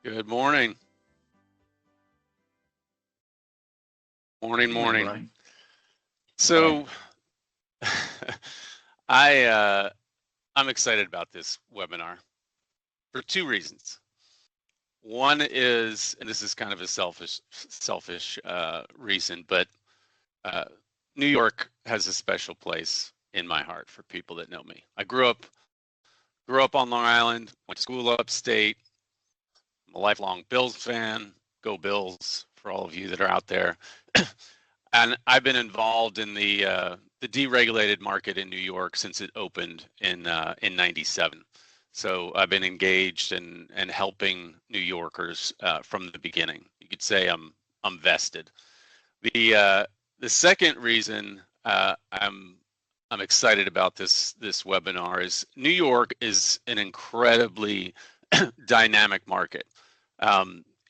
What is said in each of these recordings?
Good morning. Morning. Brian. So I'm excited about this webinar for two reasons. One is, and this is kind of a selfish reason, but New York has a special place in my heart for people that know me. I grew up on Long Island, went to school upstate. I'm a lifelong Bills fan. Go Bills for all of you that are out there. And I've been involved in the deregulated market in New York since it opened in '97. So I've been engaged and helping New Yorkers from the beginning. You could say I'm vested. The second reason I'm excited about this webinar is New York is an incredibly dynamic market.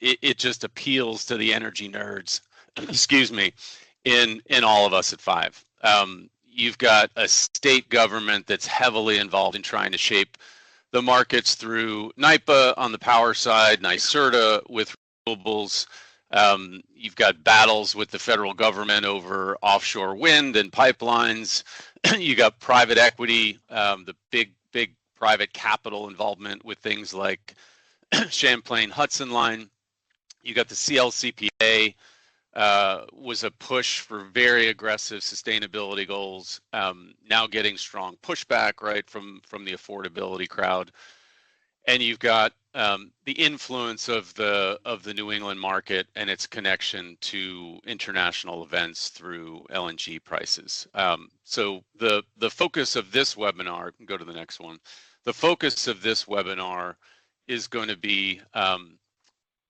It just appeals to the energy nerds, excuse me, in all of us at Five. You've got a state government that's heavily involved in trying to shape the markets through NYPA on the power side, NYSERDA with renewables. You've got battles with the federal government over offshore wind and pipelines. You got private equity, the big private capital involvement with things like Champlain Hudson Line. You got the CLCPA, was a push for very aggressive sustainability goals, now getting strong pushback, right, from the affordability crowd. And you've got the influence of the New England market and its connection to international events through LNG prices. So the focus of this webinar, go to the next one. The focus of this webinar is going to be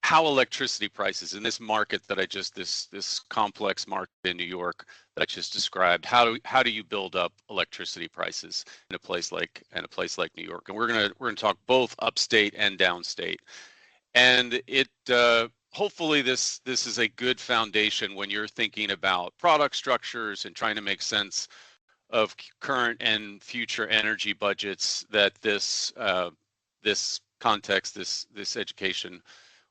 how electricity prices in this market that this complex market in New York that I just described, how do you build up electricity prices in a place like New York? And we're gonna talk both upstate and downstate. And it hopefully this is a good foundation when you're thinking about product structures and trying to make sense of current and future energy budgets, that this context, this education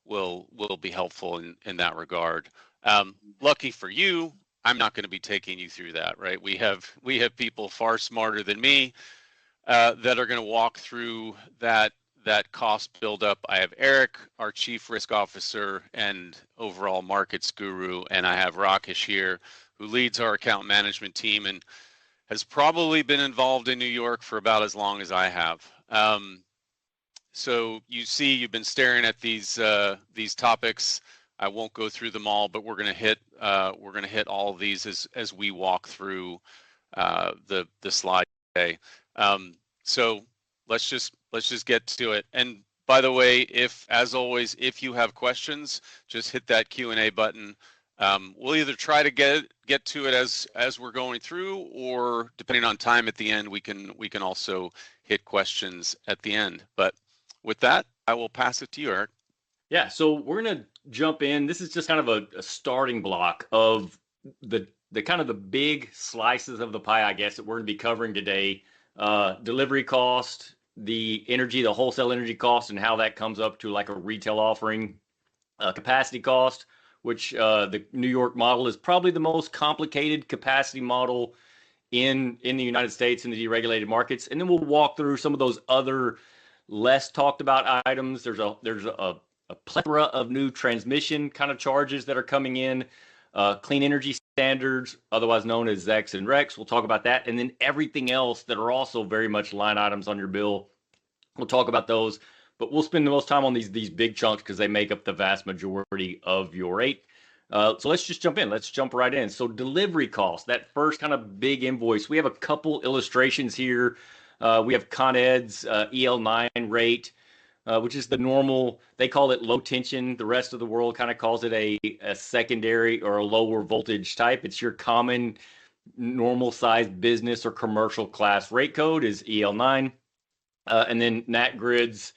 will be helpful in that regard. Lucky for you, I'm not going to be taking you through that, right? We have people far smarter than me that are going to walk through that cost buildup. I have Eric, our Chief Risk Officer and overall markets guru, and I have Rakesh here, who leads our account management team and has probably been involved in New York for about as long as I have. So you see, you've been staring at these topics. I won't go through them all, but we're going to hit all of these as we walk through the slide today. So let's just get to it. And by the way, as always, if you have questions, just hit that Q&A button. We'll either try to get to it as we're going through, or depending on time at the end, we can also hit questions at the end. But with that, I will pass it to you, Eric. Yeah, so we're going to jump in. This is just kind of a starting block of the kind of the big slices of the pie, I guess, that we're going to be covering today. Delivery cost, the wholesale energy cost, and how that comes up to like a retail offering. Capacity cost, which the New York model is probably the most complicated capacity model in the United States in the deregulated markets. And then we'll walk through some of those other less talked about items. There's a plethora of new transmission kind of charges that are coming in, clean energy standards, otherwise known as ZECs and RECs. We'll talk about that. And then everything else that are also very much line items on your bill. We'll talk about those, but we'll spend the most time on these big chunks because they make up the vast majority of your rate. So let's just jump in. Let's jump right in. So delivery costs, that first kind of big invoice. We have a couple illustrations here. We have Con Ed's EL9 rate, which is the normal. They call it low tension. The rest of the world kind of calls it a secondary or a lower voltage type. It's your common normal size business or commercial class rate code is EL9. And then NatGrid's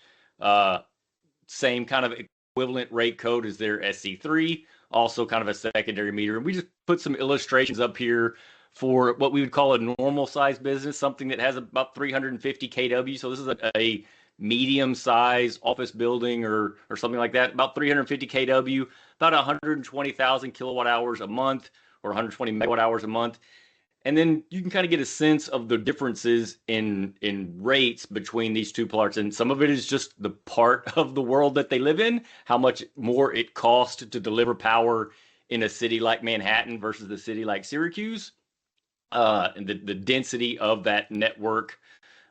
same kind of equivalent rate code is their SC3, also kind of a secondary meter. And we just put some illustrations up here for what we would call a normal size business, something that has about 350 kW. So this is a medium-sized office building or something like that, about 350 kW, about 120,000 kilowatt hours a month or 120 megawatt hours a month. And then you can kind of get a sense of the differences in rates between these two parts. And some of it is just the part of the world that they live in, how much more it costs to deliver power in a city like Manhattan versus the city like Syracuse, and the density of that network.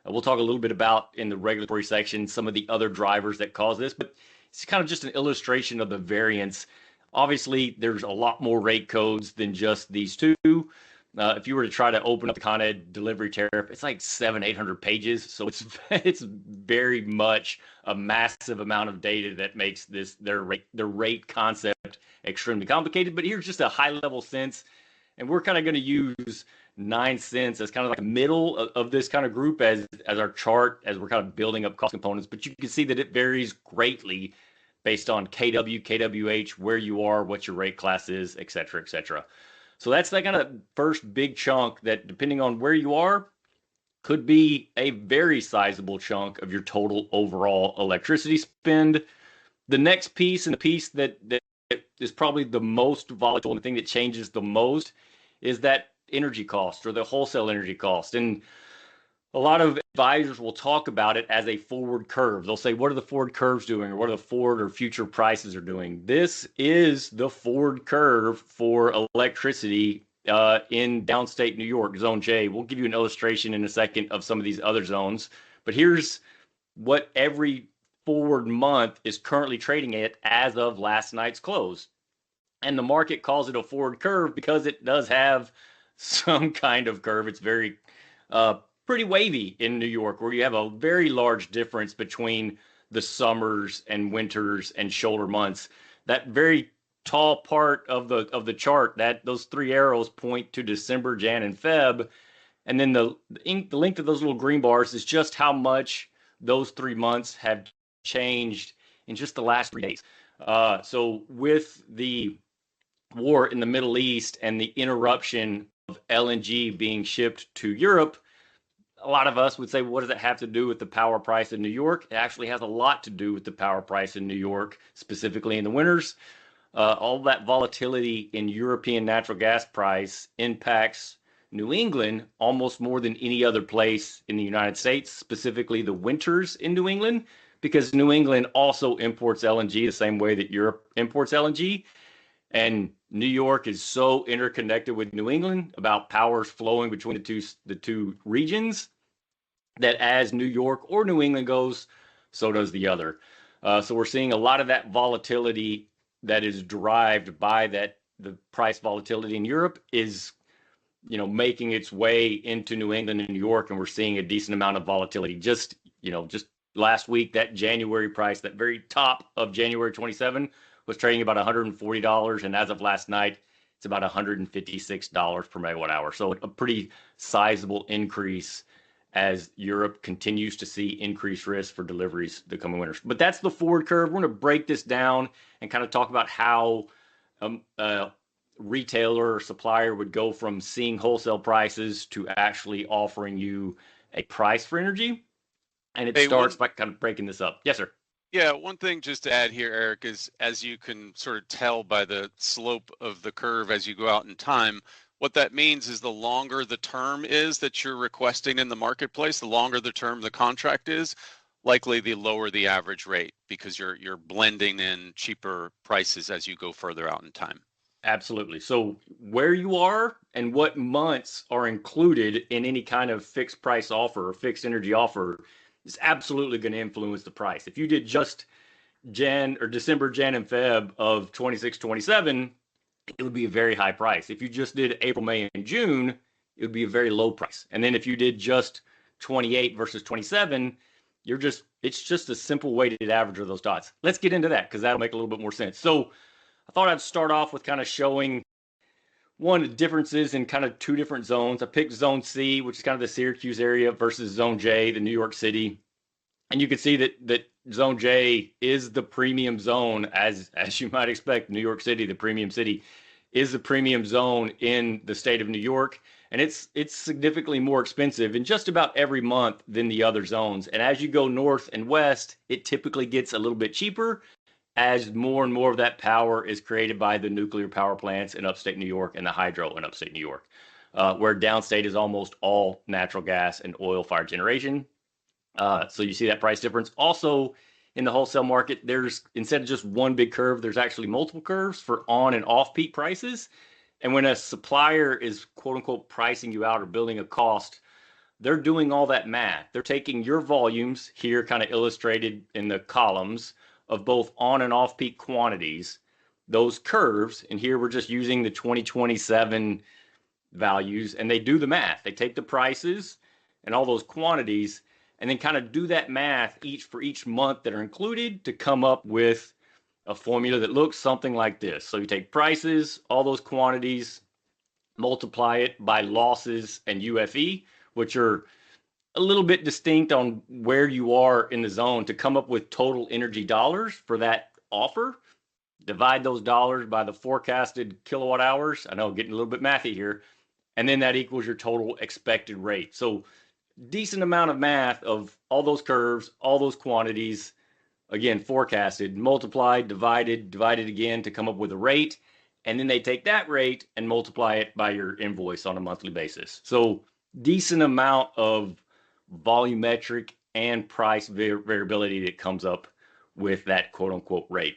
We'll talk a little bit about in the regulatory section some of the other drivers that cause this, but it's kind of just an illustration of the variance. Obviously, there's a lot more rate codes than just these two. If you were to try to open up the Con Ed delivery tariff, it's like 700-800 pages. So it's very much a massive amount of data that makes their rate concept extremely complicated. But here's just a high level sense, and we're kind of going to use 9 cents as kind of like the middle of this kind of group as our chart as we're kind of building up cost components. But you can see that it varies greatly based on KW, KWH, where you are, what your rate class is, et cetera, et cetera. So that's that kind of first big chunk that, depending on where you are, could be a very sizable chunk of your total overall electricity spend. The next piece, and the piece that is probably the most volatile and the thing that changes the most, is that energy cost or the wholesale energy cost. And a lot of advisors will talk about it as a forward curve. They'll say, what are the forward curves doing? Or what are the forward or future prices are doing? This is the forward curve for electricity in downstate New York, Zone J. We'll give you an illustration in a second of some of these other zones. But here's what every forward month is currently trading at as of last night's close. And the market calls it a forward curve because it does have some kind of curve. It's very pretty wavy in New York, where you have a very large difference between the summers and winters and shoulder months. That very tall part of the chart, that those 3 arrows point to December, Jan, and Feb, and then the length of those little green bars is just how much those 3 months have changed in just the last 3 days. So with the war in the Middle East and the interruption of LNG being shipped to Europe, a lot of us would say, what does it have to do with the power price in New York? It actually has a lot to do with the power price in New York, specifically in the winters. All that volatility in European natural gas price impacts New England almost more than any other place in the United States, specifically the winters in New England, because New England also imports LNG the same way that Europe imports LNG. And New York is so interconnected with New England about powers flowing between the two regions that as New York or New England goes, so does the other. So we're seeing a lot of that volatility that is derived by the price volatility in Europe is, making its way into New England and New York, and we're seeing a decent amount of volatility. Just last week, that January price, that very top of January 27, was trading about $140, and as of last night, it's about $156 per megawatt hour. So a pretty sizable increase as Europe continues to see increased risk for deliveries the coming winters. But that's the forward curve. We're going to break this down and kind of talk about how a retailer or supplier would go from seeing wholesale prices to actually offering you a price for energy. And it starts by kind of breaking this up. Yes, sir. Yeah, one thing just to add here, Eric, is as you can sort of tell by the slope of the curve as you go out in time, what that means is the longer the term is that you're requesting in the marketplace, the longer the term the contract is, likely the lower the average rate, because you're blending in cheaper prices as you go further out in time. Absolutely. So where you are and what months are included in any kind of fixed price offer or fixed energy offer is absolutely going to influence the price. If you did just December, Jan, and Feb of 26, 27, it would be a very high price. If you just did April, May, and June, it would be a very low price. And then if you did just 28 versus 27, it's just a simple weighted average of those dots. Let's get into that because that'll make a little bit more sense. So I thought I'd start off with kind of showing the differences in kind of 2 different zones. I picked Zone C, which is kind of the Syracuse area, versus Zone J, the New York City. And you can see that Zone J is the premium zone, as you might expect. New York City, the premium city, is the premium zone in the state of New York. And it's significantly more expensive in just about every month than the other zones. And as you go north and west, it typically gets a little bit cheaper as more and more of that power is created by the nuclear power plants in upstate New York and the hydro in upstate New York, where downstate is almost all natural gas and oil fired generation. So you see that price difference. Also, in the wholesale market, there's, instead of just one big curve, there's actually multiple curves for on and off peak prices. And when a supplier is quote unquote pricing you out or building a cost, they're doing all that math. They're taking your volumes here, kind of illustrated in the columns, of both on and off peak quantities, those curves, and here we're just using the 2027 values, and they do the math. They take the prices and all those quantities and then kind of do that math for each month that are included to come up with a formula that looks something like this. So you take prices, all those quantities, multiply it by losses and UFE, which are a little bit distinct on where you are in the zone, to come up with total energy dollars for that offer. Divide those dollars by the forecasted kilowatt hours. I know, getting a little bit mathy here. And then that equals your total expected rate. So decent amount of math of all those curves, all those quantities, again, forecasted, multiplied, divided again to come up with a rate. And then they take that rate and multiply it by your invoice on a monthly basis. So decent amount of volumetric and price variability that comes up with that quote unquote rate.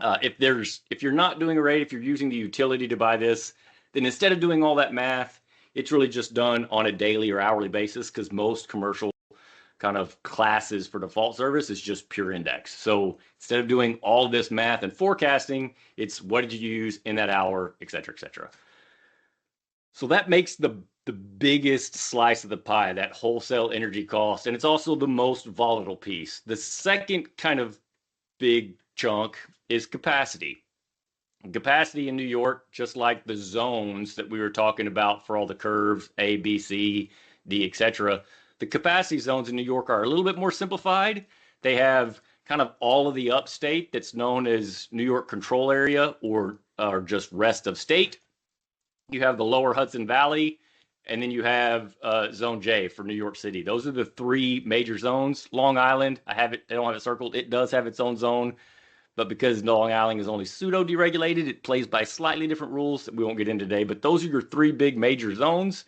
If you're not doing a rate, if you're using the utility to buy this, then instead of doing all that math, it's really just done on a daily or hourly basis, because most commercial kind of classes for default service is just pure index. So instead of doing all this math and forecasting, it's what did you use in that hour, et cetera, et cetera. So that makes the biggest slice of the pie, that wholesale energy cost, and it's also the most volatile piece. The second kind of big chunk is capacity. Capacity in New York, just like the zones that we were talking about for all the curves, A, B, C, D, etc., the capacity zones in New York are a little bit more simplified. They have kind of all of the upstate that's known as New York Control Area, or just rest of state. You have the lower Hudson Valley, and then you have Zone J for New York City. Those are the three major zones. Long Island, I don't have it circled. It does have its own zone, but because Long Island is only pseudo-deregulated, it plays by slightly different rules that we won't get into today. But those are your three big major zones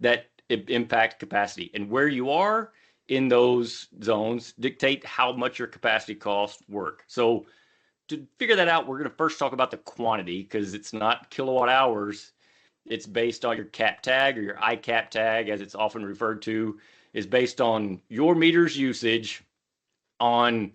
that impact capacity. And where you are in those zones dictate how much your capacity costs work. So to figure that out, we're going to first talk about the quantity, because it's not kilowatt hours. It's based on your cap tag, or your ICAP tag, as it's often referred to, is based on your meter's usage on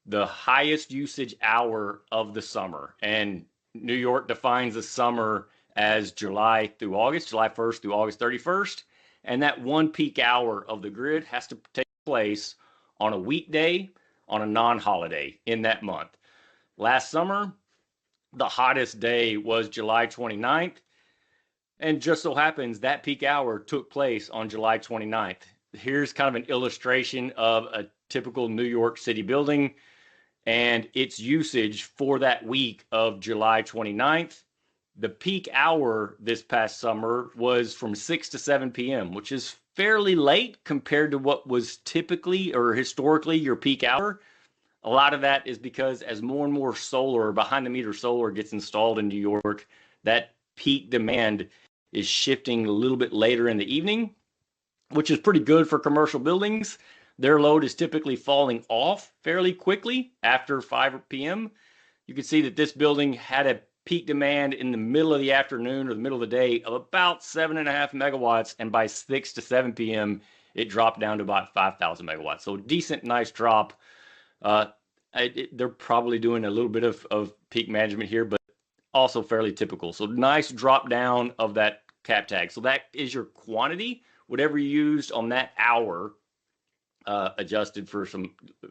the highest usage hour of the summer. And New York defines the summer as July through August, July 1st through August 31st. And that one peak hour of the grid has to take place on a weekday, on a non-holiday in that month. Last summer, the hottest day was July 29th. And just so happens that peak hour took place on July 29th. Here's kind of an illustration of a typical New York City building and its usage for that week of July 29th. The peak hour this past summer was from 6 to 7 p.m., which is fairly late compared to what was typically or historically your peak hour. A lot of that is because as more and more solar, behind the meter solar, gets installed in New York, that peak demand is shifting a little bit later in the evening, which is pretty good for commercial buildings. Their load is typically falling off fairly quickly after 5 p.m. You can see that this building had a peak demand in the middle of the afternoon or the middle of the day of about 7.5 megawatts, and by 6 to 7 p.m. it dropped down to about 5,000 megawatts. So decent, nice drop. They're probably doing a little bit of peak management here, but also fairly typical. So nice drop down of that cap tag. So that is your quantity, whatever you used on that hour, adjusted for a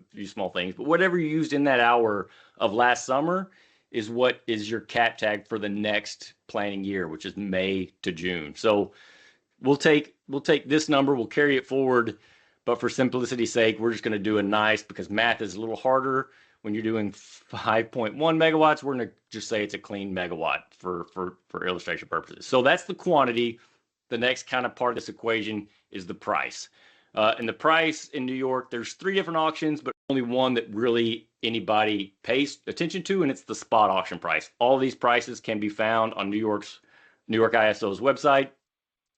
few small things, but whatever you used in that hour of last summer is what is your cap tag for the next planning year, which is May to June. So we'll take this number, we'll carry it forward, but for simplicity's sake, we're just going to do a nice, because math is a little harder When you're doing 5.1 megawatts, we're going to just say it's a clean megawatt for illustration purposes. So that's the quantity. The next kind of part of this equation is the price. And the price in New York, there's 3 different auctions, but only one that really anybody pays attention to, and it's the spot auction price. All these prices can be found on New York ISO's website.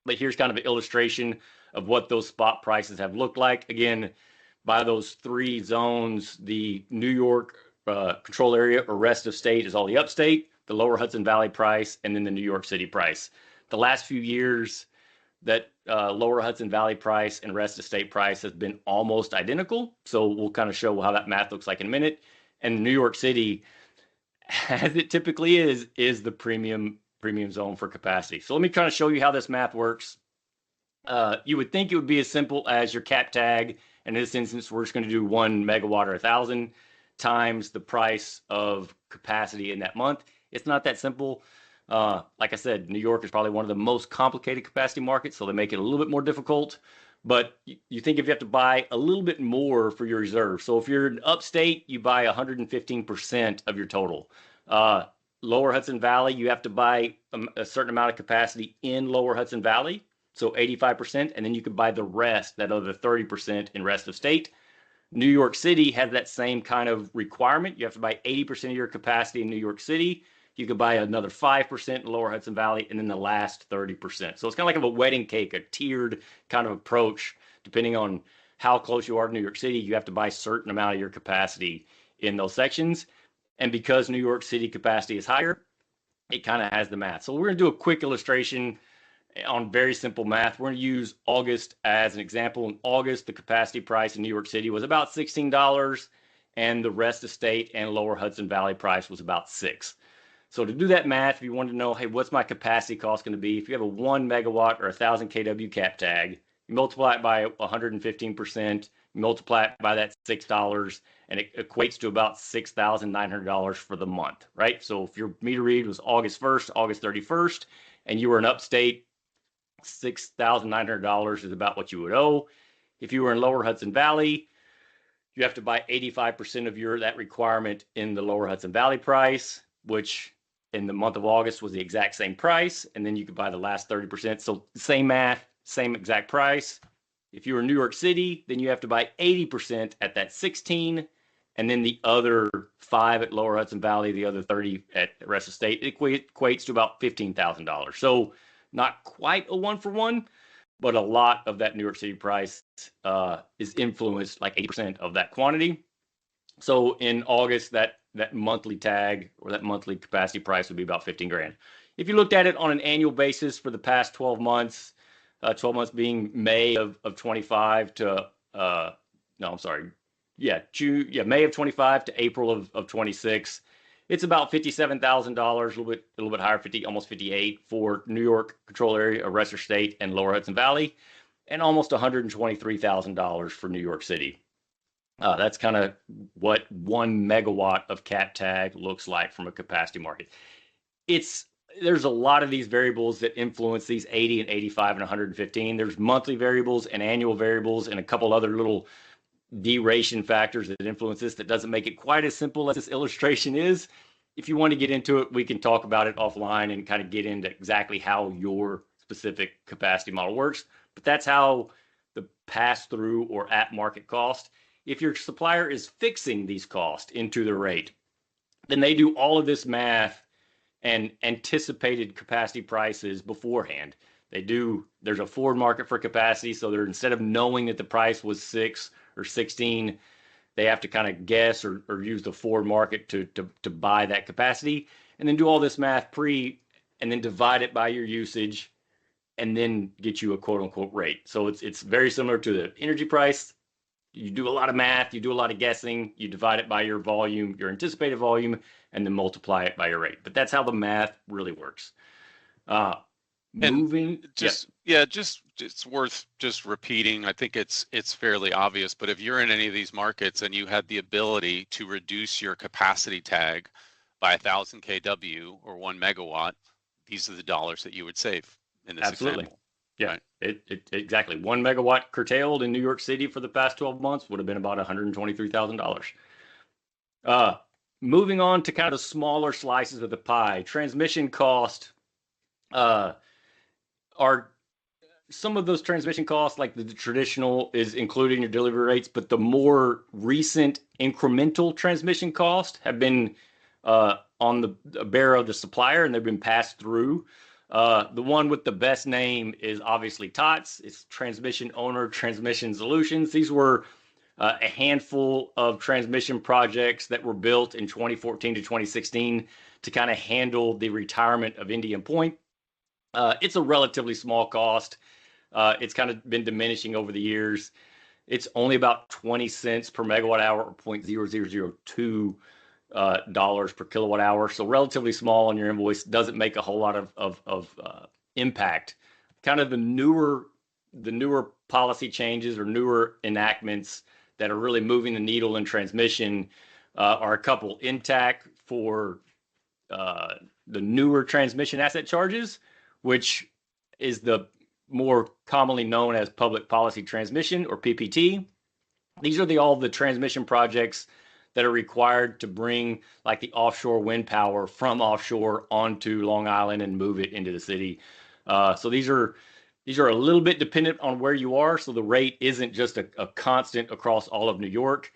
But here's kind of an illustration of what those spot prices have looked like. Again, by those 3 zones, the New York control area or rest of state is all the upstate, the lower Hudson Valley price, and then the New York City price. The last few years, that lower Hudson Valley price and rest of state price has been almost identical. So we'll kind of show how that math looks like in a minute. And New York City, as it typically is the premium zone for capacity. So let me kind of show you how this math works. You would think it would be as simple as your cap tag. And in this instance, we're just going to do 1 megawatt or 1,000 times the price of capacity in that month. It's not that simple. Like I said, New York is probably one of the most complicated capacity markets, so they make it a little bit more difficult. But you think if you have to buy a little bit more for your reserve. So if you're in upstate, you buy 115% of your total. Lower Hudson Valley, you have to buy a certain amount of capacity in Lower Hudson Valley, so 85%, and then you can buy the rest, that other 30% in rest of state. New York City has that same kind of requirement. You have to buy 80% of your capacity in New York City. You could buy another 5% in Lower Hudson Valley, and then the last 30%. So it's kind of like a wedding cake, a tiered kind of approach. Depending on how close you are to New York City, you have to buy a certain amount of your capacity in those sections. And because New York City capacity is higher, it kind of has the math. So we're going to do a quick illustration on very simple math. We're going to use August as an example. In August, the capacity price in New York City was about $16, and the rest of state and Lower Hudson Valley price was about $6. So to do that math, if you want to know, hey, what's my capacity cost going to be? If you have a 1 megawatt or 1,000 kW cap tag, you multiply it by 115%, you multiply it by that $6, and it equates to about $6,900 for the month, right? So if your meter read was August 1st, August 31st, and you were in upstate, $6,900 is about what you would owe. If you were in Lower Hudson Valley, you have to buy 85% of that requirement in the Lower Hudson Valley price, which in the month of August was the exact same price, and then you could buy the last 30%. So same math, same exact price. If you were in New York City, then you have to buy 80% at that 16, and then the other 5 at Lower Hudson Valley, the other 30 at the rest of state. It equates to about $15,000. So not quite a 1-for-1, but a lot of that New York City price is influenced, like 80% of that quantity. So in August, that monthly tag or that monthly capacity price would be about 15 grand. If you looked at it on an annual basis for the past 12 months, 12 months being May of 25 to, May of 25 to April of 26, it's about $57,000, a little bit higher, almost 58 for New York control area, rest of state, and Lower Hudson Valley, and almost $123,000 for New York City. That's kind of what 1 megawatt of cap tag looks like from a capacity market. There's a lot of these variables that influence these 80 and 85 and 115. There's monthly variables and annual variables and a couple other little duration factors that influence this that doesn't make it quite as simple as this illustration is. If you want to get into it, we can talk about it offline and kind of get into exactly how your specific capacity model works. But that's how the pass-through or at market cost. If your supplier is fixing these costs into the rate, then they do all of this math and anticipated capacity prices beforehand. There's a forward market for capacity, so instead of knowing that the price was 6 or 16, they have to kind of guess or use the forward market to buy that capacity, and then do all this math and then divide it by your usage, and then get you a quote unquote rate. So it's very similar to the energy price. You do a lot of math, you do a lot of guessing, you divide it by your volume, your anticipated volume, and then multiply it by your rate. But that's how the math really works. It's worth just repeating. I think it's fairly obvious, but if you're in any of these markets and you had the ability to reduce your capacity tag by 1,000 kW or 1 megawatt, these are the dollars that you would save in this example. Yeah, right. Exactly. 1 megawatt curtailed in New York City for the past 12 months would have been about $123,000. Moving on to kind of smaller slices of the pie, transmission cost are some of those transmission costs, like the traditional, is included in your delivery rates, but the more recent incremental transmission costs have been on the bearer of the supplier, and they've been passed through. The one with the best name is obviously TOTS. It's Transmission Owner Transmission Solutions. These were a handful of transmission projects that were built in 2014 to 2016 to kind of handle the retirement of Indian Point. It's a relatively small cost. It's kind of been diminishing over the years. It's only about 20 cents per megawatt hour, or 0.0002 dollars per kilowatt hour. So relatively small on your invoice, doesn't make a whole lot of impact. Kind of the newer policy changes or newer enactments that are really moving the needle in transmission are a couple. INTAC for the newer transmission asset charges, which is the more commonly known as public policy transmission, or PPT. These are all the transmission projects that are required to bring like the offshore wind power from offshore onto Long Island and move it into the city. So these are a little bit dependent on where you are. So the rate isn't just a constant across all of New York.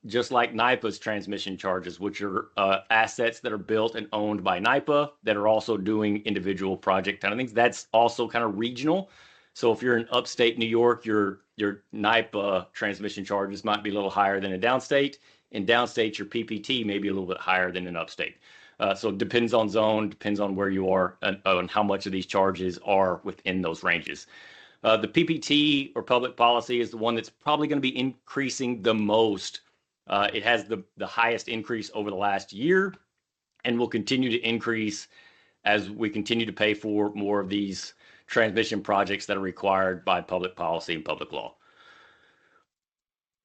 Just like NYPA's transmission charges, which are assets that are built and owned by NYPA that are also doing individual project kind of things. That's also kind of regional. So if you're in upstate New York, your NYPA transmission charges might be a little higher than in downstate. In downstate, your PPT may be a little bit higher than in upstate. So it depends on zone, depends on where you are, and on how much of these charges are within those ranges. The PPT, or public policy, is the one that's probably going to be increasing the most. It has the highest increase over the last year, and will continue to increase as we continue to pay for more of these transmission projects that are required by public policy and public law.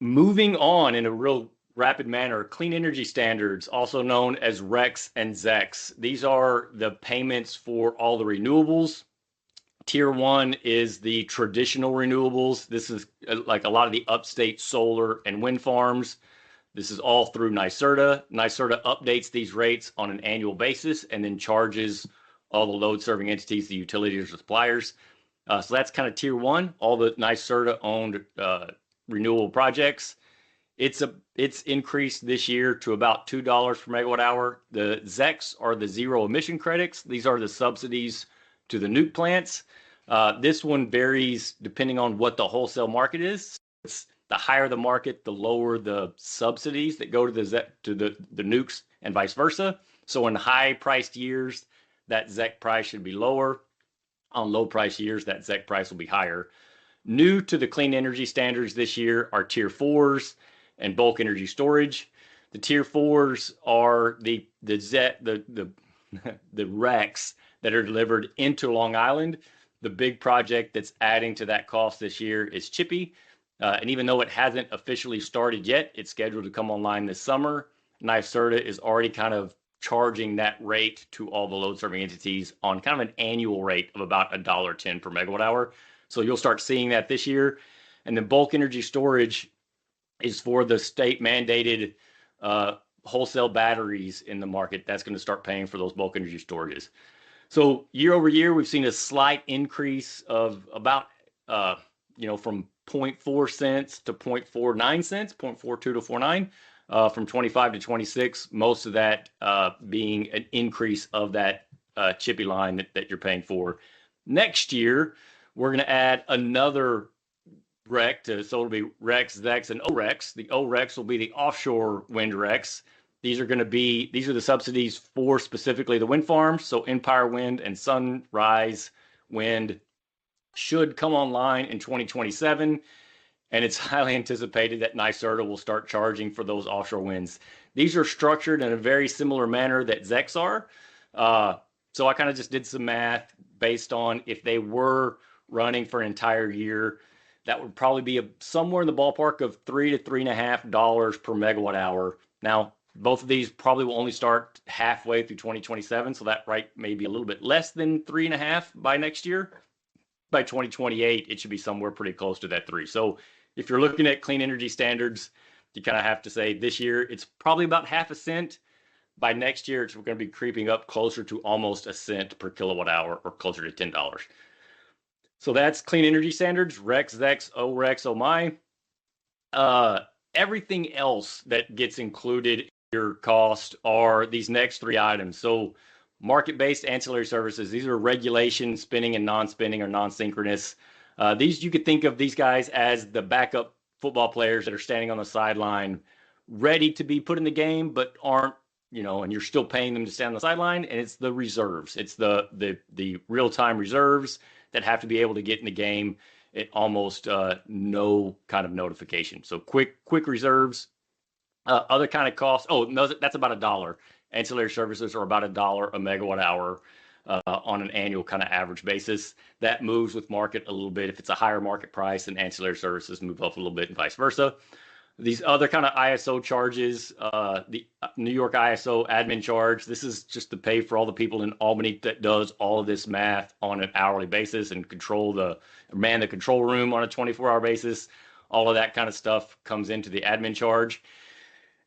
Moving on in a real rapid manner, clean energy standards, also known as RECs and ZECs. These are the payments for all the renewables. Tier 1 is the traditional renewables. This is like a lot of the upstate solar and wind farms. This is all through NYSERDA. NYSERDA updates these rates on an annual basis and then charges all the load serving entities, the utilities or suppliers. So that's kind of tier 1, all the NYSERDA owned renewable projects. It's increased this year to about $2 per megawatt hour. The ZECs are the zero emission credits. These are the subsidies to the nuke plants. This one varies depending on what the wholesale market is. It's the higher the market, the lower the subsidies that go to the nukes, and vice versa. So in high priced years, that ZEC price should be lower. On low price years, that ZEC price will be higher. New to the clean energy standards this year are tier 4s and bulk energy storage. The tier 4s are the RECs that are delivered into Long Island. The big project that's adding to that cost this year is Chippy. And even though it hasn't officially started yet, it's scheduled to come online this summer. NYSERDA is already kind of charging that rate to all the load serving entities on kind of an annual rate of about $1.10 per megawatt hour. So you'll start seeing that this year. And then bulk energy storage is for the state mandated wholesale batteries in the market. That's going to start paying for those bulk energy storages. So year over year, we've seen a slight increase of about, from 0.4 cents to 0.49 cents, 0.42 to 49, from 25 to 26. Most of that being an increase of that Chippy line that you're paying for. Next year, we're going to add another REC so it'll be RECs, ZECs, and ORECs. The ORECs will be the offshore wind RECs. These are the subsidies for specifically the wind farms. So Empire Wind and Sunrise Wind should come online in 2027. And it's highly anticipated that NYSERDA will start charging for those offshore winds. These are structured in a very similar manner that ZECs are. So I kind of just did some math based on if they were running for an entire year, that would probably be somewhere in the ballpark of $3 to $3.50 per megawatt hour. Now, both of these probably will only start halfway through 2027, so that rate may be a little bit less than 3.5 by next year. By 2028, it should be somewhere pretty close to that 3. So if you're looking at clean energy standards, you kind of have to say this year it's probably about half a cent. By next year, it's going to be creeping up closer to almost a cent per kilowatt hour, or closer to $10. So that's clean energy standards, REX, ZEX, OREX, OMI. Everything else that gets included in your cost are these next three items. So market-based ancillary services, these are regulation, spinning and non-spinning or non-synchronous. These, you could think of these guys as the backup football players that are standing on the sideline, ready to be put in the game, but aren't, and you're still paying them to stand on the sideline. And it's the reserves. It's the real-time reserves that have to be able to get in the game at almost no kind of notification. So quick reserves. Other kind of costs. Oh, no, that's about $1. Ancillary services are about $1 a megawatt hour on an annual kind of average basis. That moves with market a little bit. If it's a higher market price, then ancillary services move up a little bit and vice versa. These other kind of ISO charges, the New York ISO admin charge, this is just to pay for all the people in Albany that does all of this math on an hourly basis and man the control room on a 24-hour basis. All of that kind of stuff comes into the admin charge.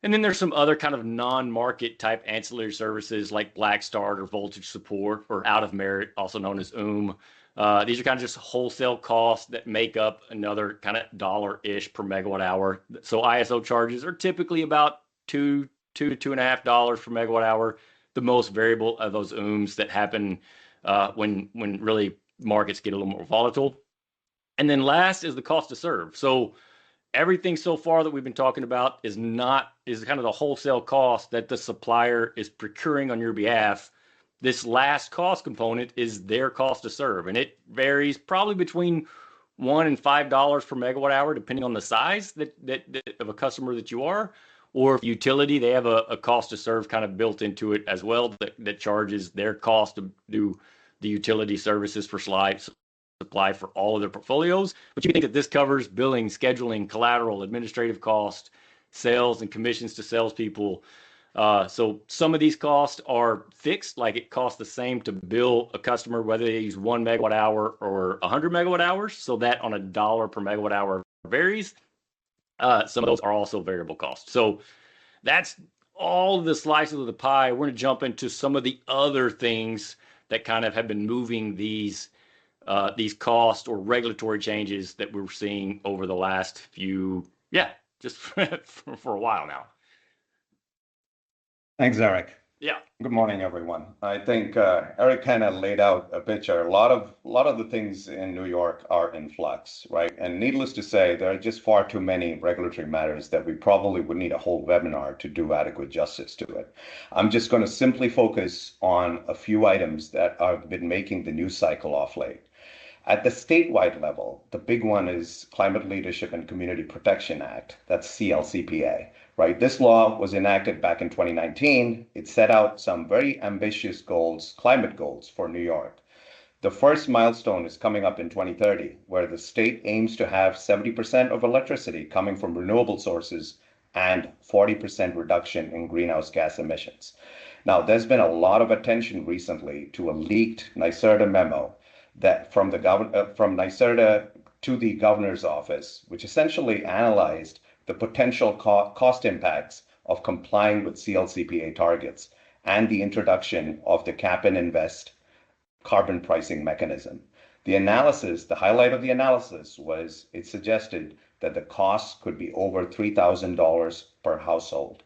And then there's some other kind of non-market type ancillary services like black start or voltage support or out of merit, also known as These are kind of just wholesale costs that make up another kind of dollar-ish per megawatt hour. So ISO charges are typically about $2 to $2.50 per megawatt hour. The most variable of those that happen when really markets get a little more volatile. And then last is the cost to serve. So everything so far that we've been talking about is kind of the wholesale cost that the supplier is procuring on your behalf. This last cost component is their cost to serve, and it varies probably between $1 and $5 per megawatt hour, depending on the size that of a customer that you are. Or if utility, they have a cost to serve kind of built into it as well that charges their cost to do the utility services for supply for all of their portfolios. But you can think that this covers billing, scheduling, collateral, administrative cost, sales and commissions to salespeople. So some of these costs are fixed, like it costs the same to bill a customer whether they use 1 megawatt hour or 100 megawatt hours. So that on $1 per megawatt hour varies. Some of those are also variable costs. So that's all of the slices of the pie. We're going to jump into some of the other things that kind of have been moving these cost or regulatory changes that we're seeing over the last few, just for a while now. Thanks, Eric. Yeah. Good morning, everyone. I think Eric kind of laid out a picture. A lot of the things in New York are in flux, right? And needless to say, there are just far too many regulatory matters that we probably would need a whole webinar to do adequate justice to it. I'm just going to simply focus on a few items that have been making the news cycle off late. At the statewide level, the big one is Climate Leadership and Community Protection Act. That's CLCPA. Right. This law was enacted back in 2019. It set out some very ambitious goals, climate goals for New York. The first milestone is coming up in 2030, where the state aims to have 70% of electricity coming from renewable sources and 40% reduction in greenhouse gas emissions. Now, there's been a lot of attention recently to a leaked NYSERDA memo that from NYSERDA to the governor's office, which essentially analyzed the potential cost impacts of complying with CLCPA targets and the introduction of the cap and invest carbon pricing mechanism. The highlight of the analysis was it suggested that the costs could be over $3,000 per household.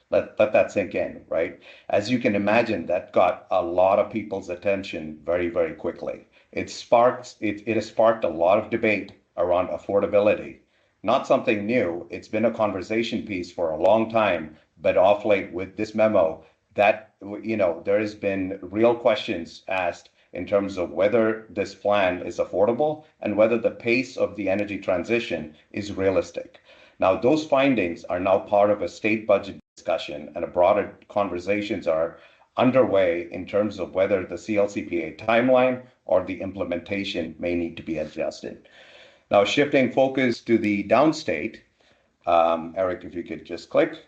Let that sink in, right? As you can imagine, that got a lot of people's attention very, very quickly. It has sparked a lot of debate around affordability. Not something new. It's been a conversation piece for a long time, but off late with this memo, that there has been real questions asked in terms of whether this plan is affordable and whether the pace of the energy transition is realistic. Now, those findings are now part of a state budget discussion, and a broader conversations are underway in terms of whether the CLCPA timeline or the implementation may need to be adjusted. Now, shifting focus to the downstate, Eric, if you could just click.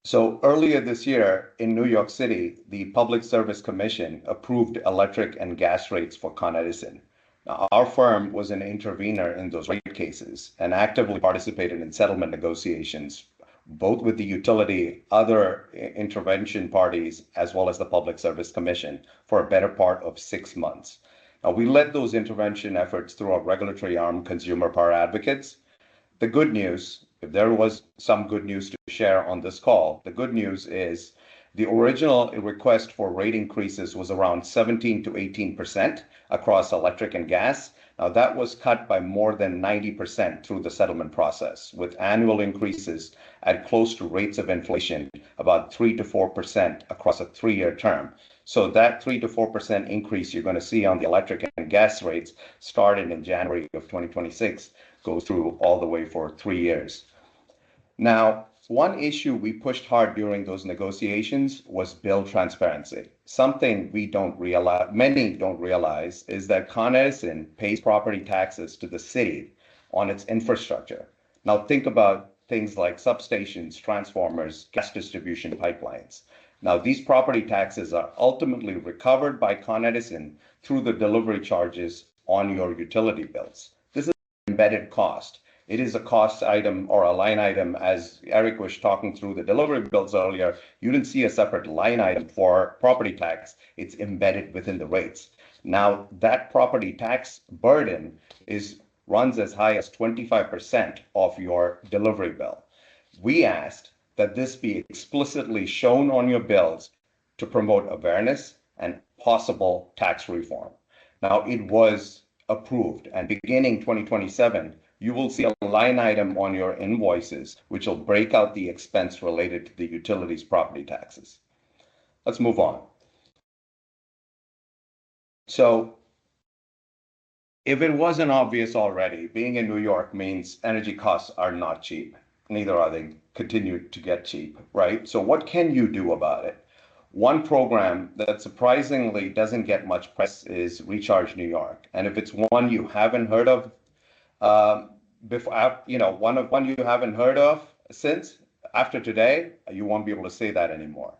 So earlier this year in New York City, the Public Service Commission approved electric and gas rates for Con Edison. Now, our firm was an intervener in those rate cases and actively participated in settlement negotiations, both with the utility, other intervention parties, as well as the Public Service Commission for a better part of 6 months. Now, we led those intervention efforts through our regulatory arm, Consumer Power Advocates. The good news, if there was some good news to share on this call, the good news is the original request for rate increases was around 17 to 18% across electric and gas. Now that was cut by more than 90% through the settlement process, with annual increases at close to rates of inflation, about 3 to 4% across a 3-year term. So that 3 to 4% increase you're going to see on the electric and gas rates started in January of 2026 goes through all the way for 3 years. Now, one issue we pushed hard during those negotiations was bill transparency. Something many don't realize is that Con Edison pays property taxes to the city on its infrastructure. Now think about things like substations, transformers, gas distribution pipelines. Now these property taxes are ultimately recovered by Con Edison through the delivery charges on your utility bills. This is an embedded cost. It is a cost item or a line item, as Eric was talking through the delivery bills earlier. You didn't see a separate line item for property tax. It's embedded within the rates. Now, that property tax burden runs as high as 25% of your delivery bill. We asked that this be explicitly shown on your bills to promote awareness and possible tax reform. Now, it was approved, and beginning 2027, you will see a line item on your invoices which will break out the expense related to the utilities property taxes. Let's move on. So if it wasn't obvious already, being in New York means energy costs are not cheap. Neither are they continue to get cheap, right? So what can you do about it? One program that surprisingly doesn't get much press is Recharge New York. And if it's one you haven't heard of, one you haven't heard of since after today, you won't be able to say that anymore.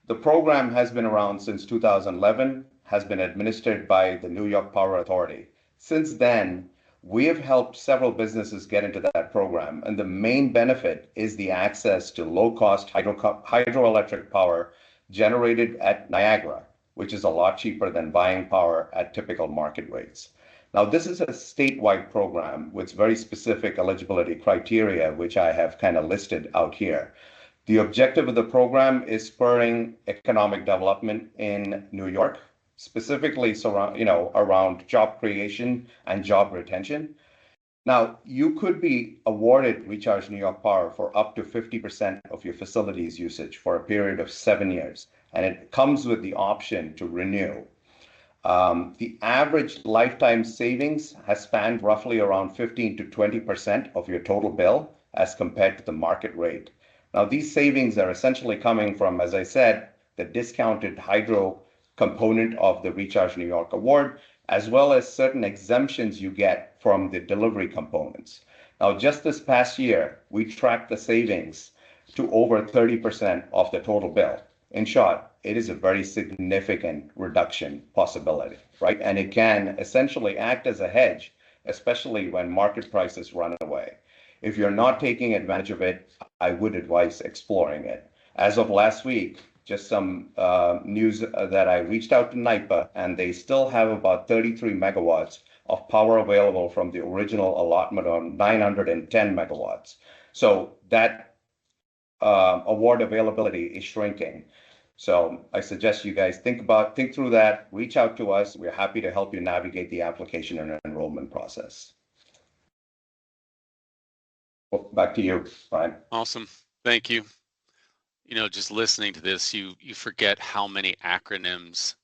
The program has been around since 2011, has been administered by the New York Power Authority. Since then, we have helped several businesses get into that program, and the main benefit is the access to low-cost hydroelectric power generated at Niagara, which is a lot cheaper than buying power at typical market rates. Now, this is a statewide program with very specific eligibility criteria, which I have kind of listed out here. The objective of the program is spurring economic development in New York, specifically around job creation and job retention. Now, you could be awarded Recharge New York Power for up to 50% of your facilities usage for a period of 7 years, and it comes with the option to renew. The average lifetime savings has spanned roughly around 15 to 20% of your total bill as compared to the market rate. Now, these savings are essentially coming from, as I said, the discounted hydro component of the Recharge New York award, as well as certain exemptions you get from the delivery components. Now, just this past year, we tracked the savings to over 30% of the total bill. In short, it is a very significant reduction possibility, right? And it can essentially act as a hedge, especially when market prices run away. If you're not taking advantage of it, I would advise exploring it. As of last week, just some news that I reached out to NYPA, and they still have about 33 megawatts of power available from the original allotment on 910 megawatts. So that award availability is shrinking. So I suggest you guys think through that, reach out to us. We're happy to help you navigate the application and enrollment process. Well, back to you, Brian. Awesome. Thank you. Just listening to this, you forget how many acronyms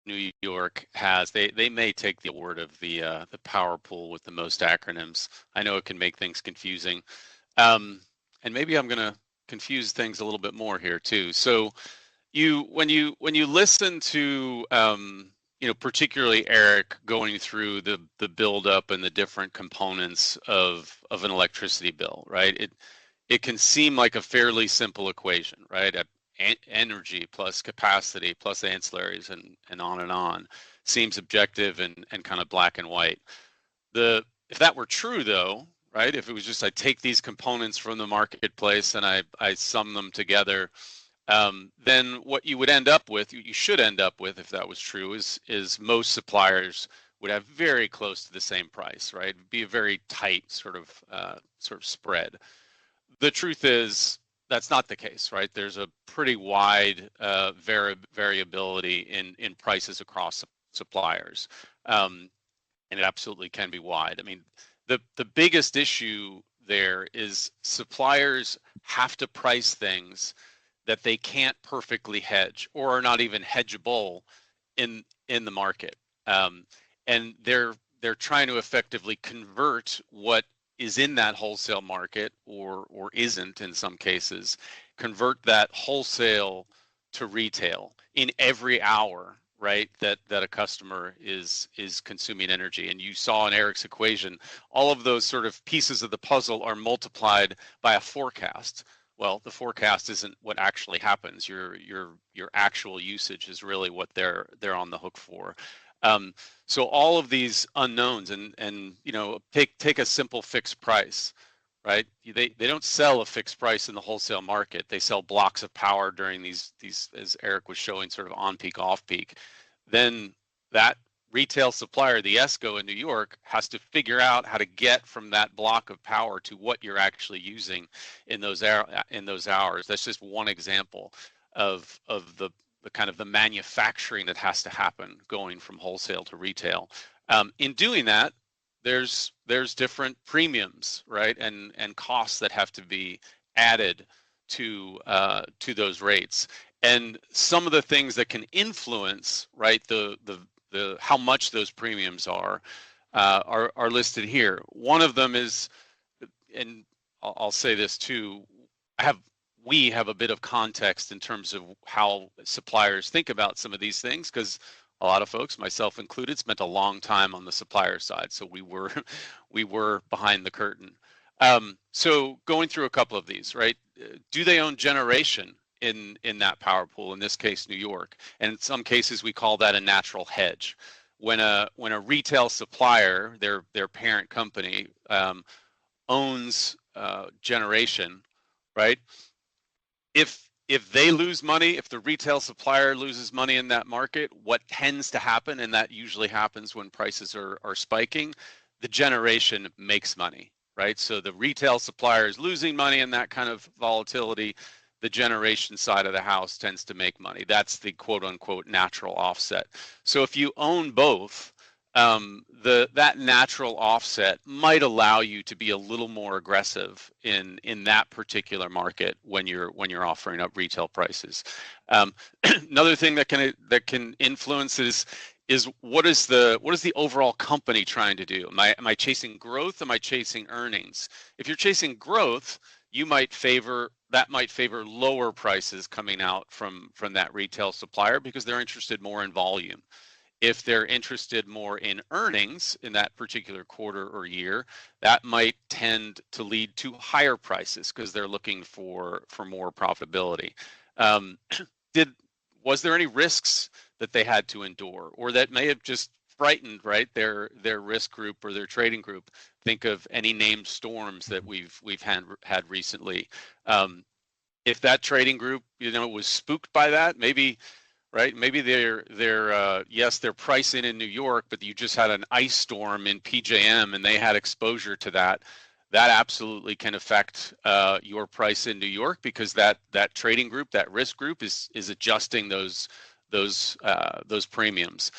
New York has. They may take the award of the power pool with the most acronyms. I know it can make things confusing. And maybe I'm going to confuse things a little bit more here too. So when you listen to particularly Eric going through the buildup and the different components of an electricity bill, right? It can seem like a fairly simple equation, right? Energy plus capacity plus ancillaries and on and on. seems objective and kind of black and white. If that were true though, right? If it was just I take these components from the marketplace and I sum them together, then what you would end up with, you should end up with, if that was true, is most suppliers would have very close to the same price, right? It'd be a very tight sort of spread. The truth is that's not the case, right? There's a pretty wide variability in prices across suppliers, and it absolutely can be wide. I mean, the biggest issue there is suppliers have to price things that they can't perfectly hedge or are not even hedgeable in the market, and they're trying to effectively convert what is in that wholesale market or isn't in some cases, convert that wholesale to retail in every hour, right, that a customer is consuming energy. And you saw in Eric's equation, all of those sort of pieces of the puzzle are multiplied by a forecast. Well, the forecast isn't what actually happens. Your actual usage is really what they're on the hook for. So all of these unknowns, and you know, take a simple fixed price, right? They don't sell a fixed price in the wholesale market. They sell blocks of power during these, as Eric was showing, sort of on peak, off peak. Then that retail supplier, the ESCO in New York, has to figure out how to get from that block of power to what you're actually using in those hours. That's just one example of the kind of the manufacturing that has to happen going from wholesale to retail. In doing that, there's different premiums, right, and costs that have to be added to those rates. And some of the things that can influence, right, the how much those premiums are listed here. One of them is, and I'll say this too, we have a bit of context in terms of how suppliers think about some of these things, because a lot of folks, myself included, spent a long time on the supplier side, so we were behind the curtain. So going through a couple of these, right? Do they own generation in that power pool? In this case, New York, and in some cases we call that a natural hedge. When a retail supplier, their parent company, owns generation, right? If they lose money, if the retail supplier loses money in that market, what tends to happen, and that usually happens when prices are spiking, the generation makes money, right? So the retail supplier is losing money in that kind of volatility. The generation side of the house tends to make money. That's the quote unquote natural offset. So if you own both, that natural offset might allow you to be a little more aggressive in that particular market when you're offering up retail prices. Another thing that can influence is what is the overall company trying to do? Am I chasing growth? Am I chasing earnings? If you're chasing growth, that might favor lower prices coming out from that retail supplier because they're interested more in volume. If they're interested more in earnings in that particular quarter or year, that might tend to lead to higher prices because they're looking for more profitability. Was there any risks that they had to endure, or that may have just frightened, right, their risk group or their trading group? Think of any named storms that we've had recently. If that trading group, was spooked by that, maybe. Right, maybe they're pricing in New York, but you just had an ice storm in PJM and they had exposure to that. That absolutely can affect your price in New York because that trading group, that risk group, is adjusting those premiums.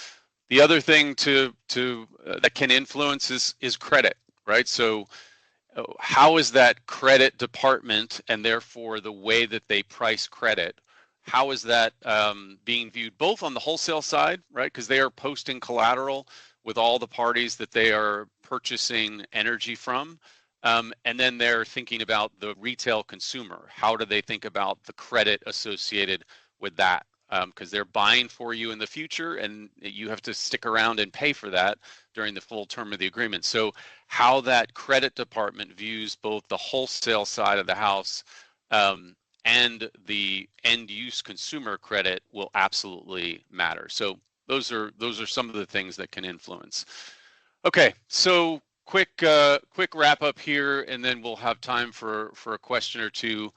The other thing that can influence is credit, right? So how is that credit department, and therefore the way that they price credit, how is that being viewed both on the wholesale side, right? Because they are posting collateral with all the parties that they are purchasing energy from. And then they're thinking about the retail consumer. How do they think about the credit associated with that? Because they're buying for you in the future and you have to stick around and pay for that during the full term of the agreement. So how that credit department views both the wholesale side of the house and the end use consumer credit will absolutely matter. So those are some of the things that can influence. Okay, so quick wrap up here, and then we'll have time for a question or two.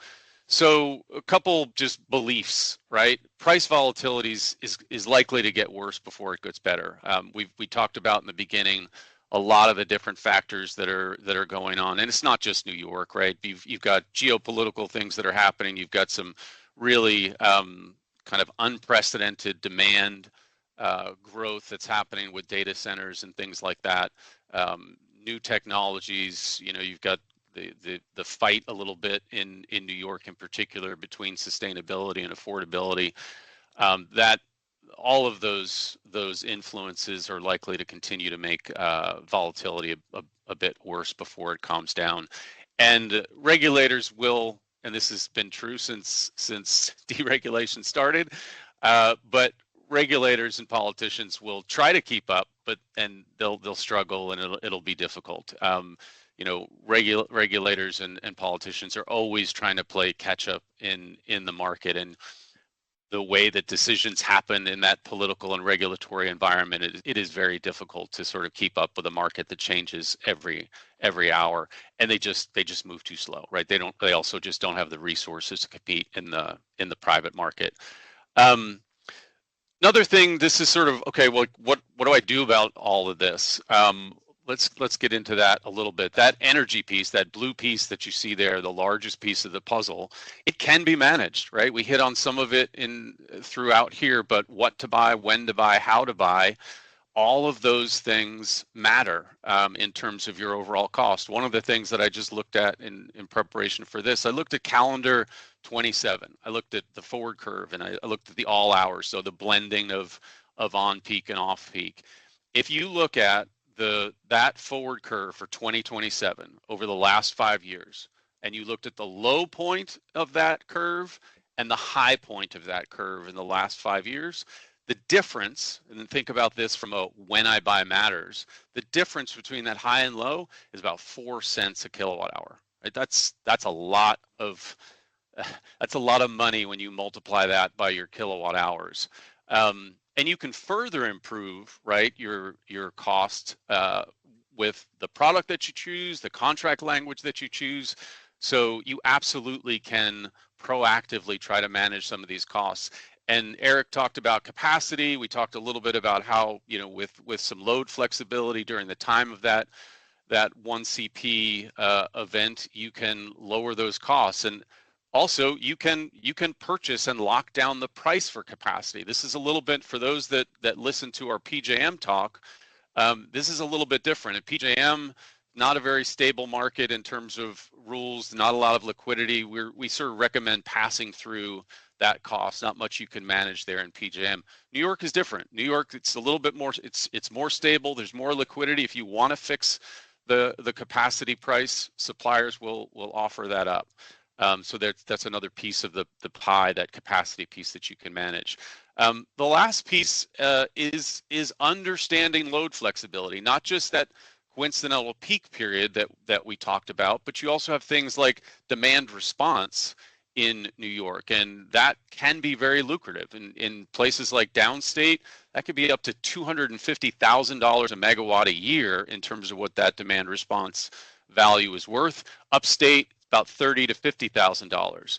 So a couple just beliefs, right? Price volatility is likely to get worse before it gets better. We talked about in the beginning a lot of the different factors that are going on, and it's not just New York, right? You've got geopolitical things that are happening. You've got some really kind of unprecedented demand growth that's happening with data centers and things like that. New technologies, you've got the fight a little bit in New York in particular between sustainability and affordability. That all of those influences are likely to continue to make volatility a bit worse before it calms down. And regulators will, and this has been true since deregulation started, but regulators and politicians will try to keep up, and they'll struggle, and it'll be difficult. Regulators and politicians are always trying to play catch up in the market, and the way that decisions happen in that political and regulatory environment, it is very difficult to sort of keep up with a market that changes every hour, and they just move too slow, right? They also just don't have the resources to compete in the private market. Another thing, this is sort of, okay, well, what do I do about all of this? Let's get into that a little bit. That energy piece, that blue piece that you see there, the largest piece of the puzzle, it can be managed, right? We hit on some of it throughout here, but what to buy, when to buy, how to buy, all of those things matter in terms of your overall cost. One of the things that I just looked at in preparation for this, I looked at calendar 27. I looked at the forward curve, and I looked at the all hours, so the blending of on peak and off peak. If you look at that forward curve for 2027 over the last 5 years, and you looked at the low point of that curve and the high point of that curve in the last 5 years, the difference, and then think about this from a when I buy matters, the difference between that high and low is about 4 cents a kilowatt hour. Right? That's a lot of money when you multiply that by your kilowatt hours. And you can further improve, right, your cost with the product that you choose, the contract language that you choose. So you absolutely can proactively try to manage some of these costs. And Eric talked about capacity. We talked a little bit about how, with some load flexibility during the time of that 1CP event, you can lower those costs. And also, you can purchase and lock down the price for capacity. This is a little bit, for those that listen to our PJM talk, this is a little bit different. At PJM, not a very stable market in terms of rules, not a lot of liquidity. We sort of recommend passing through that cost. Not much you can manage there in PJM. New York is different. New York, it's a little bit more, it's more stable. There's more liquidity. If you want to fix the capacity price, suppliers will offer that up. So that's another piece of the pie, that capacity piece that you can manage. The last piece is understanding load flexibility, not just that coincidental peak period that we talked about, but you also have things like demand response in New York, and that can be very lucrative. In places like downstate, that could be up to $250,000 a megawatt a year in terms of what that demand response value is worth. Upstate, about $30,000 to $50,000.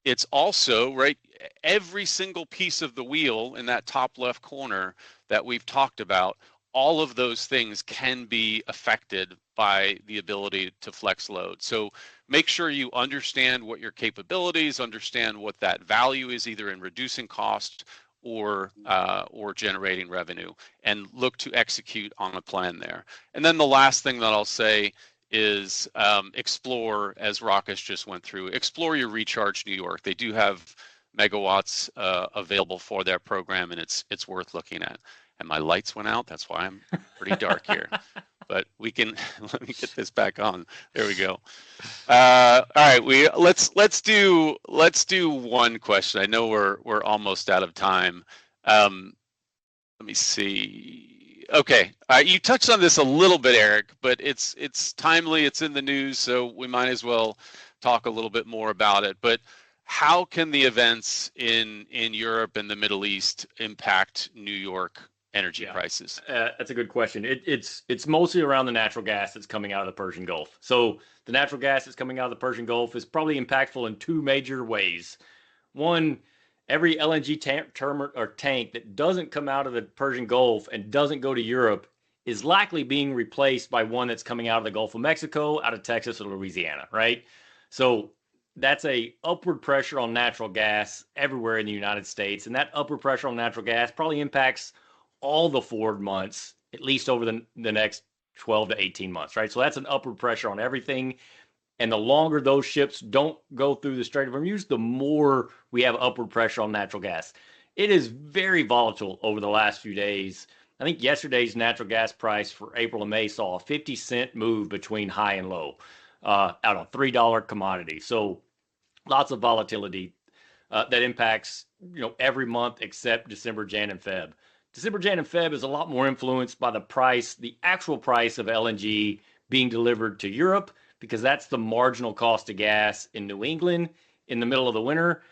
It's also, right, every single piece of the wheel in that top left corner that we've talked about, all of those things can be affected by the ability to flex load. So make sure you understand what your capabilities, understand what that value is, either in reducing cost or generating revenue, and look to execute on a plan there. And then the last thing that I'll say is explore, as Rakesh just went through, explore your Recharge New York. They do have megawatts available for their program, and it's worth looking at. And my lights went out. That's why I'm pretty dark here. But we can, let me get this back on. There we go. All right, let's do one question. I know we're almost out of time. Let me see. Okay, you touched on this a little bit, Eric, but it's timely. It's in the news, so we might as well talk a little bit more about it. But how can the events in Europe and the Middle East impact New York energy prices? That's a good question. It's mostly around the natural gas that's coming out of the Persian Gulf. So the natural gas that's coming out of the Persian Gulf is probably impactful in two major ways. One, every LNG tank that doesn't come out of the Persian Gulf and doesn't go to Europe is likely being replaced by one that's coming out of the Gulf of Mexico, out of Texas or Louisiana, right? So that's a upward pressure on natural gas everywhere in the United States. And that upward pressure on natural gas probably impacts all the forward months, at least over the next 12 to 18 months, right? So that's an upward pressure on everything. And the longer those ships don't go through the Strait of Hormuz, the more we have upward pressure on natural gas. It is very volatile over the last few days. I think yesterday's natural gas price for April and May saw a 50-cent move between high and low out of $3 commodity. So lots of volatility that impacts every month except December, Jan, and Feb. December, Jan, and Feb is a lot more influenced by the actual price of LNG being delivered to Europe, because that's the marginal cost of gas in New England in the middle of the winter.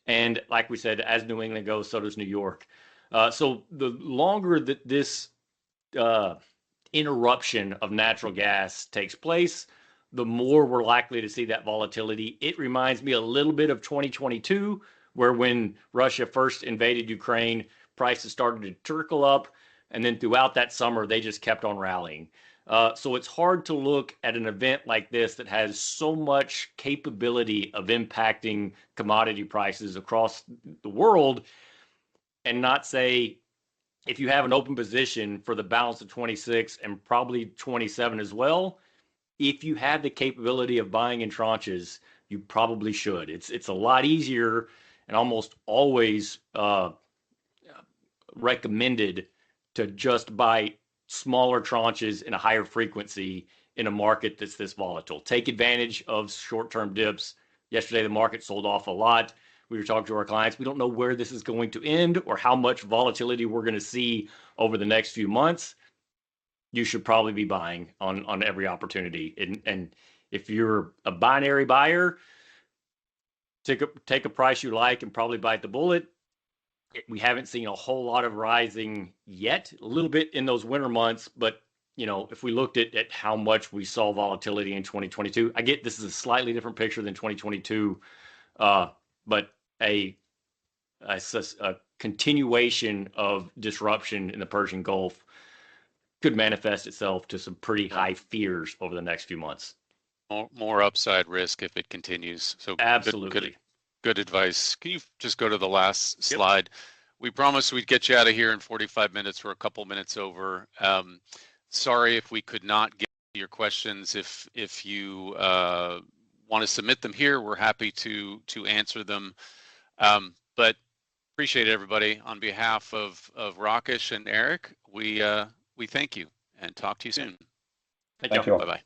And like we said, as New England goes, so does New York. So the longer that this interruption of natural gas takes place, the more we're likely to see that volatility. It reminds me a little bit of 2022, where when Russia first invaded Ukraine, prices started to trickle up, and then throughout that summer, they just kept on rallying. So it's hard to look at an event like this that has so much capability of impacting commodity prices across the world and not say, if you have an open position for the balance of 26 and probably 27 as well, if you have the capability of buying in tranches, you probably should. It's a lot easier and almost always recommended to just buy smaller tranches in a higher frequency in a market that's this volatile. Take advantage of short-term dips. Yesterday, the market sold off a lot. We were talking to our clients. We don't know where this is going to end or how much volatility we're going to see over the next few months. You should probably be buying on every opportunity. And if you're a binary buyer, take a price you like and probably bite the bullet. We haven't seen a whole lot of rising yet, a little bit in those winter months, but if we looked at how much we saw volatility in 2022, I get this is a slightly different picture than 2022, but a continuation of disruption in the Persian Gulf could manifest itself to some pretty high fears over the next few months. More upside risk if it continues. So absolutely. Good advice. Can you just go to the last slide? We promised we'd get you out of here in 45 minutes. We're a couple minutes over. Sorry if we could not get your questions. If you want to submit them here, we're happy to answer them. But appreciate it, everybody. On behalf of Rakesh and Eric, we thank you and talk to you soon. Thank you. Bye-bye.